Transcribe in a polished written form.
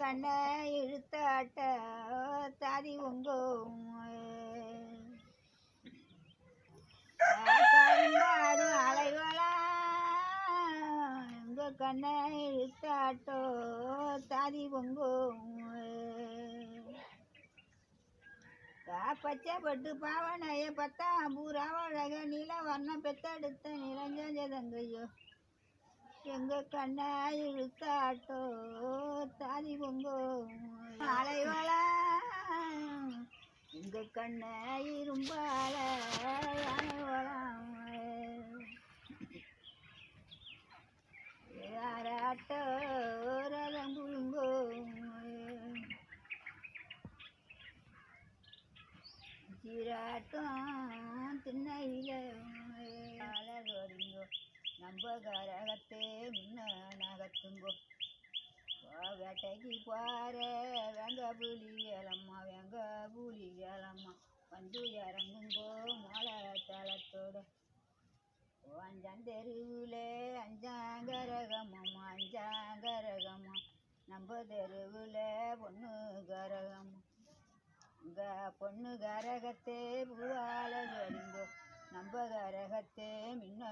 கண்ணை இழுத்தாட்ட தாதி உங்கோ அது அலைவலா உங்க கண்ணை இழுத்தாட்டோ தாதி உங்கோ பச்சை பட்டு பாவனைய பத்தா பூராவழக நீல வர்ணம் பெத்தெடுத்த நிலஞ்சதங்கையோ எங்க கண்ணா இழுத்தாட்டோ தாதி பொங்கோ அலைவலா எங்க கண்ண இரும்பால யாராட்டோ ரதம் புழுங்கோ சீராட்டம் திண்ணையில அழகோடிங்கோ நம்ப கரகத்தே முன்ன நகத்துங்கோ வேட்டைக்கு பாரு வெங்க புலிகளம்மா வந்து இறங்குங்கோ மலை தளத்தோட அஞ்சாந்தெருவில் அஞ்சாங்கரகம்மா நம்ம தெருவில் பொண்ணு கரகம்மா இங்க பொண்ணு கரகத்தே பூவால ஜோடிங்கோ நம்ம கரகத்தே முன்ன